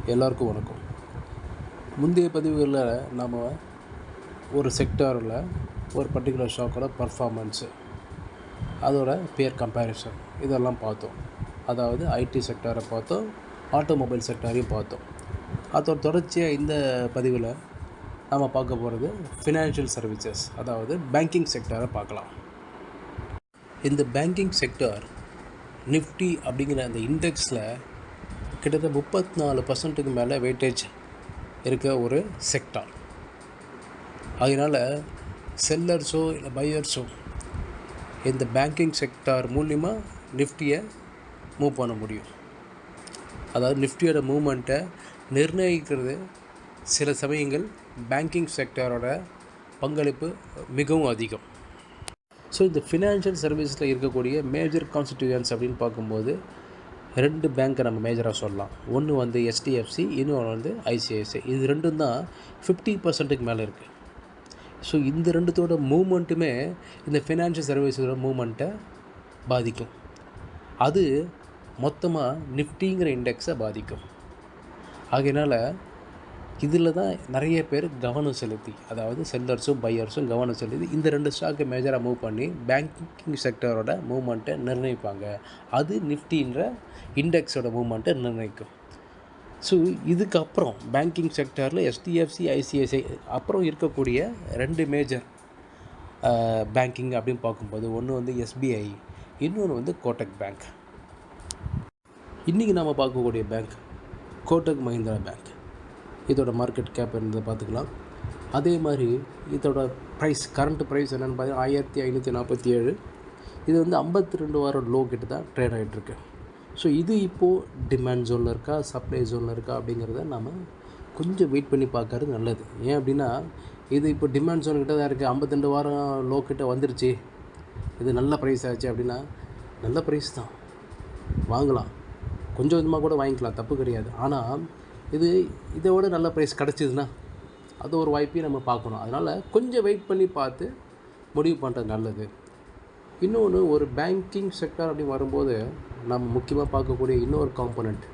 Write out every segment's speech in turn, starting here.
எல்லாருக்கும் வணக்கம். முந்தைய பதிவுகளில் நாம் ஒரு செக்டாரில் ஒரு பர்டிகுலர் ஸ்டாக்கோட பர்ஃபார்மன்ஸு, அதோட பேர் கம்பேரிசன் இதெல்லாம் பார்த்தோம். அதாவது ஐடி செக்டாரை பார்த்தோம், ஆட்டோமொபைல் செக்டாரையும் பார்த்தோம். அதோட தொடர்ச்சியாக இந்த பதிவில் நாம் பார்க்க போகிறது ஃபினான்ஷியல் சர்வீசஸ், அதாவது பேங்கிங் செக்டாரை பார்க்கலாம். இந்த பேங்கிங் செக்டார் நிஃப்டி அப்படிங்கிற அந்த இண்டெக்ஸில் கிட்டத்தட்ட 34% மேலே வெயிட்டேஜ் இருக்க ஒரு செக்டார். அதனால் செல்லர்ஸோ இல்லை பையர்ஸோ இந்த பேங்கிங் செக்டார் மூலிமா நிஃப்டியை மூவ் பண்ண முடியும். அதாவது நிஃப்டியோட மூவ்மெண்ட்டை நிர்ணயிக்கிறது சில சமயங்கள் பேங்கிங் செக்டாரோட பங்களிப்பு மிகவும் அதிகம். ஸோ இந்த ஃபினான்ஷியல் சர்வீஸில் இருக்கக்கூடிய மேஜர் கான்ஸ்டிடியூயன்ஸ் அப்படின்னு பார்க்கும்போது 2 பேங்க்கை நம்ம மேஜராக சொல்லலாம். ஒன்று வந்து HDFC, இன்னொன்று வந்து ICICI. இது ரெண்டும் தான் 50%க்கு மேலே இருக்குது. ஸோ இந்த ரெண்டுத்தோட மூவ்மெண்ட்டுமே இந்த ஃபினான்ஷியல் சர்வீஸோட மூவ்மெண்ட்டை பாதிக்கும். அது மொத்தமாக நிஃப்டிங்கிற இண்டெக்ஸை பாதிக்கும். ஆகையினால் இதில் தான் நிறைய பேர் கவனம் செலுத்தி, அதாவது செல்லர்ஸும் பையர்ஸும் கவனம் செலுத்தி இந்த 2 ஸ்டாக்கை மேஜராக மூவ் பண்ணி பேங்கிங் செக்டரோட மூவ்மெண்ட்டை நிர்ணயிப்பாங்க. அது நிஃப்டின்ற இண்டெக்ஸோட மூவ்மெண்ட்டை நிர்ணயிக்கும். ஸோ இதுக்கப்புறம் பேங்கிங் செக்டரில் HDFC, ICICI அப்புறம் இருக்கக்கூடிய 2 மேஜர் பேங்கிங் அப்படின்னு பார்க்கும்போது ஒன்று வந்து SBI, இன்னொன்று வந்து கோட்டக் பேங்க். இன்றைக்கி நம்ம பார்க்கக்கூடிய பேங்க் கோட்டக் மஹிந்திரா பேங்க். இதோட மார்க்கெட் கேப் இருந்ததை பார்த்துக்கலாம். அதே மாதிரி இதோட ப்ரைஸ், கரண்ட் ப்ரைஸ் என்னென்னு பார்த்தீங்கன்னா 1547. இது வந்து 52 வாரம் லோ கிட்ட தான் ட்ரேட் ஆகிட்டுருக்கு. ஸோ இது இப்போது டிமாண்ட் ஜோனில் இருக்கா, சப்ளை ஜோனில் இருக்கா அப்படிங்கிறத நம்ம கொஞ்சம் வெயிட் பண்ணி பார்க்கறது நல்லது. ஏன் அப்படின்னா இது இப்போ டிமாண்ட் ஜோன் கிட்ட தான் இருக்குது. 52 வாரம் லோ கிட்ட வந்துருச்சு, இது நல்ல ப்ரைஸ் ஆச்சு அப்படின்னா நல்ல ப்ரைஸ் தான், வாங்கலாம், கொஞ்சம் கொஞ்சமாக கூட வாங்கிக்கலாம், தப்பு கிடையாது. ஆனால் இதோட நல்ல ப்ரைஸ் கிடச்சிதுன்னா அது ஒரு வாய்ப்பையும் நம்ம பார்க்கணும். அதனால் கொஞ்சம் வெயிட் பண்ணி பார்த்து முடிவு பண்ணுறது நல்லது. இன்னொன்று, ஒரு பேங்கிங் செக்டார் அப்படி வரும்போது நம்ம முக்கியமாக பார்க்கக்கூடிய இன்னொரு காம்பனண்ட்,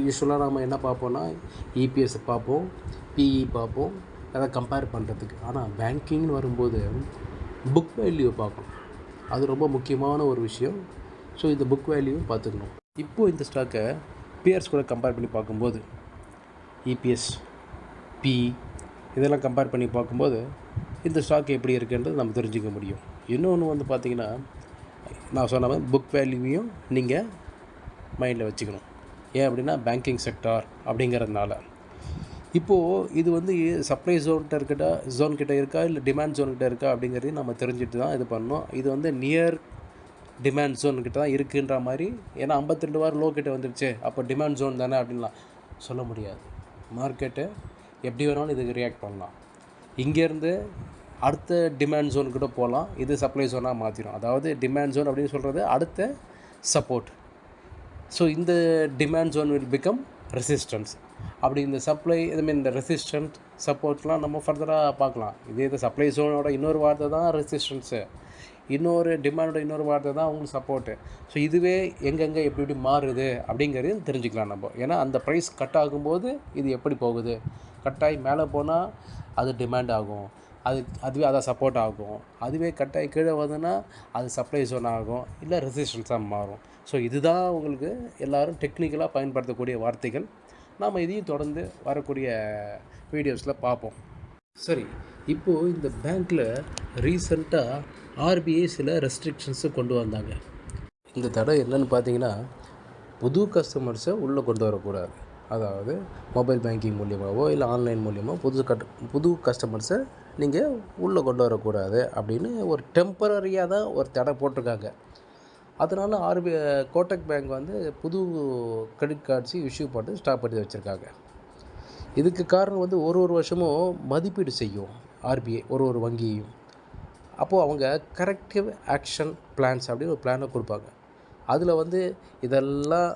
யூஸ்வலாக நம்ம என்ன பார்ப்போம்னா EPS பார்ப்போம், PE பார்ப்போம், அதை கம்பேர் பண்ணுறதுக்கு. ஆனால் பேங்கிங்னு வரும்போது புக் வேல்யூ பார்க்கணும். அது ரொம்ப முக்கியமான ஒரு விஷயம். ஸோ இந்த புக் வேல்யூவும் பார்த்துக்கணும். இப்போது இந்த ஸ்டாக்கை பியர்ஸ் கூட கம்பேர் பண்ணி பார்க்கும்போது EPS, PE இதெல்லாம் கம்பேர் பண்ணி பார்க்கும்போது இந்த ஸ்டாக் எப்படி இருக்குன்றது நம்ம தெரிஞ்சுக்க முடியும். இன்னொன்று வந்து பார்த்திங்கன்னா, நான் சொன்ன மாதிரி புக் வேல்யூவையும் நீங்கள் மைண்டில் வச்சுக்கணும். ஏன் அப்படின்னா பேங்கிங் செக்டார் அப்படிங்கிறதுனால. இப்போது இது வந்து சப்ளை ஜோன் கிட்ட இருக்கா இல்லை டிமாண்ட் ஜோன் கிட்ட இருக்கா அப்படிங்கிறதையும் நம்ம தெரிஞ்சுட்டு தான் இது பண்ணணும். இது வந்து நியர் டிமாண்ட் ஜோன் கிட்ட தான் இருக்குன்ற மாதிரி. ஏன்னா 52 வாரம் லோ கிட்ட வந்துடுச்சு, அப்போ டிமாண்ட் ஜோன் தானே அப்படின்லாம் சொல்ல முடியாது. மார்க்கெட்டு எப்படி வேணாலும் இதுக்கு ரியாக்ட் பண்ணலாம். இங்கேருந்து அடுத்த டிமாண்ட் ஜோன் கூட போகலாம், இது சப்ளை ஜோனாக மாற்றிடும். அதாவது டிமாண்ட் ஜோன் அப்படின்னு சொல்கிறது அடுத்த சப்போர்ட். ஸோ இந்த demand zone will become resistance. அப்படி இந்த சப்ளை இதுமாரி இந்த ரெசிஸ்டன்ட் சப்போர்ட்லாம் நம்ம ஃபர்தராக பார்க்கலாம். இது சப்ளை ஜோனோட இன்னொரு வார்த்தை தான் ரெசிஸ்டன்ஸு, இன்னொரு டிமாண்டோட இன்னொரு வார்த்தை தான் அவங்களுக்கு சப்போர்ட்டு. ஸோ இதுவே எங்கெங்கே எப்படி மாறுது அப்படிங்கிறது தெரிஞ்சுக்கலாம் நம்ம. ஏன்னா அந்த ப்ரைஸ் கட் ஆகும்போது இது எப்படி போகுது, கட்டாகி மேலே போனால் அது டிமாண்ட் ஆகும், அதுவே அதை சப்போர்ட் ஆகும். அதுவே கட்டாகி கீழே வந்ததுன்னா அது சப்ளை ஜோன் ஆகும், இல்லை ரெசிஸ்டன்ஸாக மாறும். ஸோ இதுதான் உங்களுக்கு எல்லோரும் டெக்னிக்கலாக பயன்படுத்தக்கூடிய வார்த்தைகள். நாம் இதையும் தொடர்ந்து வரக்கூடிய வீடியோஸில் பார்ப்போம். சரி, இப்போது இந்த பேங்க்கில் ரீசெண்டாக RBI சில ரெஸ்ட்ரிக்ஷன்ஸை கொண்டு வந்தாங்க. இந்த தடை என்னென்னு பார்த்தீங்கன்னா, புது கஸ்டமர்ஸை உள்ளே கொண்டு வரக்கூடாது. அதாவது மொபைல் பேங்கிங் மூலியமாகவோ இல்லை ஆன்லைன் மூலியமாக புது கஸ்டமர்ஸை நீங்கள் உள்ளே கொண்டு வரக்கூடாது அப்படின்னு ஒரு டெம்பரரியாக தான் ஒரு தடை போட்டிருக்காங்க. அதனால் கோட்டக் பேங்க் வந்து புது கிரெடிட் கார்ட்ஸு இஷ்யூ பண்ணி ஸ்டாப் பண்ணி வச்சுருக்காங்க. இதுக்கு காரணம் வந்து ஒரு வருஷமும் மதிப்பீடு செய்யும் RBI ஒரு வங்கியையும். அப்போது அவங்க கரெக்டிவ் ஆக்ஷன் பிளான்ஸ் அப்படின்னு ஒரு பிளானை கொடுப்பாங்க. அதில் வந்து இதெல்லாம்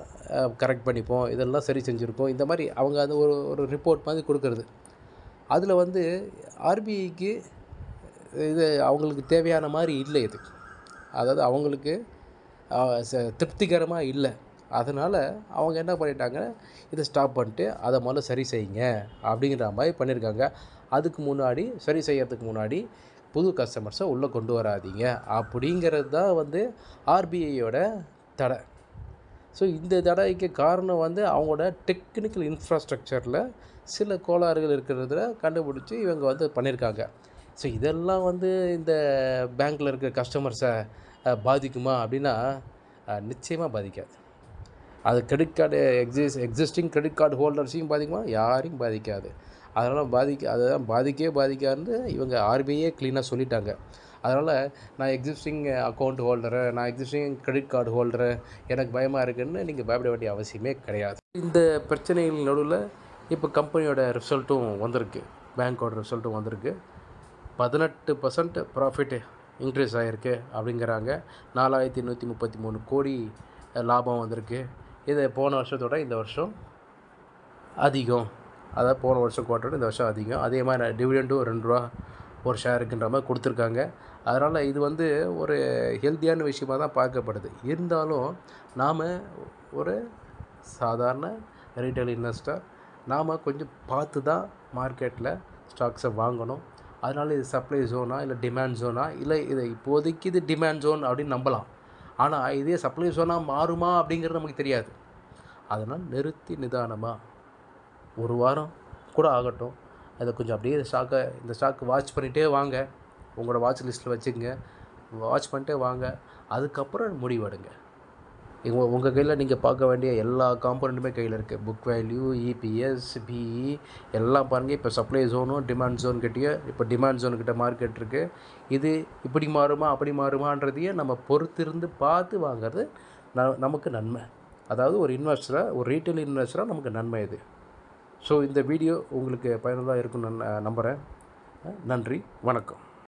கரெக்ட் பண்ணிப்போம், இதெல்லாம் சரி செஞ்சுருக்கோம், இந்த மாதிரி அவங்க அது ஒரு ரிப்போர்ட் மாதிரி கொடுக்குறது. அதில் வந்து RBIக்கு இது அவங்களுக்கு தேவையான மாதிரி இல்லை. இது அதாவது அவங்களுக்கு திருப்திகரமாக இல்லை. அதனால் அவங்க என்ன பண்ணிட்டாங்க, இதை ஸ்டாப் பண்ணிட்டு அதை முதல்ல சரி செய்யுங்க அப்படிங்கிற மாதிரி பண்ணியிருக்காங்க. அதுக்கு முன்னாடி சரி செய்யறதுக்கு முன்னாடி புது கஸ்டமர்ஸை உள்ளே கொண்டு வராதீங்க அப்படிங்கிறது தான் வந்து ஆர்பிஐயோட தடை. ஸோ இந்த தடைக்கு காரணம் வந்து அவங்களோட டெக்னிக்கல் இன்ஃப்ராஸ்ட்ரக்சரில் சில கோளாறுகள் இருக்கிறத கண்டுபிடிச்சி இவங்க வந்து பண்ணியிருக்காங்க. ஸோ இதெல்லாம் வந்து இந்த பேங்க்கில் இருக்கிற கஸ்டமர்ஸை பாதிக்குமா அப்படின்னா நிச்சயமாக பாதிக்காது. அது credit card existing credit card ஹோல்டர்ஸையும் பாதிக்குமா? யாரையும் பாதிக்காது. அதனால் அதுதான் பாதிக்கவே பாதிக்காதுன்னு இவங்க ஆர்பிஐயே க்ளீனாக சொல்லிட்டாங்க. அதனால் நான் எக்ஸிஸ்டிங் அக்கௌண்ட் ஹோல்டரு, நான் எக்ஸிஸ்டிங் கிரெடிட் கார்டு ஹோல்டரு, எனக்கு பயமாக இருக்குதுன்னு நீங்கள் பயப்பட வேண்டிய அவசியமே கிடையாது. இந்த பிரச்சனைகள் நடுவில் இப்போ கம்பெனியோட ரிசல்ட்டும் வந்திருக்கு, பேங்க்கோட ரிசல்ட்டும் வந்திருக்கு. 18% ப்ராஃபிட் இன்க்ரீஸ் ஆகிருக்கு அப்படிங்கிறாங்க. 4133 கோடி லாபம் வந்திருக்கு. இது போன வருஷத்தோட இந்த வருஷம் அதிகம். அதாவது போன வருஷம் குவார்ட்டரோட இந்த வருஷம் அதிகம். அதே மாதிரி டிவிடெண்டும் ₹2 ஒரு ஷேருக்குன்ற மாதிரி கொடுத்துருக்காங்க. அதனால் இது வந்து ஒரு ஹெல்த்தியான விஷயமாக தான் பார்க்கப்படுது. இருந்தாலும் நாம் ஒரு சாதாரண ரீட்டைல் இன்வெஸ்டர், நாம் கொஞ்சம் பார்த்து தான் மார்க்கெட்டில் ஸ்டாக்ஸை வாங்கணும். அதனால் இது சப்ளை ஜோனா இல்லை டிமாண்ட் ஜோனா, இல்லை இதை இப்போதைக்கு இது டிமாண்ட் ஜோன் அப்படின்னு நம்பலாம். ஆனால் இதே சப்ளை ஜோனாக மாறுமா அப்படிங்கிறது நமக்கு தெரியாது. அதனால் நிறுத்தி நிதானமாக ஒரு வாரம் கூட ஆகட்டும், அதை கொஞ்சம் அப்படியே இந்த ஸ்டாக்கை வாட்ச் பண்ணிகிட்டே வாங்க. உங்களோட வாட்ச் லிஸ்ட்டில் வச்சுக்கங்க, வாட்ச் பண்ணிட்டே வாங்க. அதுக்கப்புறம் முடிவெடுங்க. உங்கள் கையில் நீங்கள் பார்க்க வேண்டிய எல்லா காம்பனண்ட்டுமே கையில் இருக்குது. புக் வேல்யூ, இபிஎஸ், பிஇ எல்லாம் பாருங்கள். இப்போ சப்ளை ஜோனும் டிமாண்ட் ஜோன் கிட்டேயே, இப்போ டிமாண்ட் ஜோனுக்கிட்ட மார்க்கெட் இருக்குது. இது இப்படி மாறுமா அப்படி மாறுமான்றதையே நம்ம பொறுத்திருந்து பார்த்து வாங்கிறது நமக்கு நன்மை. அதாவது ஒரு ரீட்டைல் இன்வெஸ்டராக நமக்கு நன்மை இது. ஸோ இந்த வீடியோ உங்களுக்கு பயனுள்ளதாக இருக்குன்னு நான் நம்புகிறேன். நன்றி, வணக்கம்.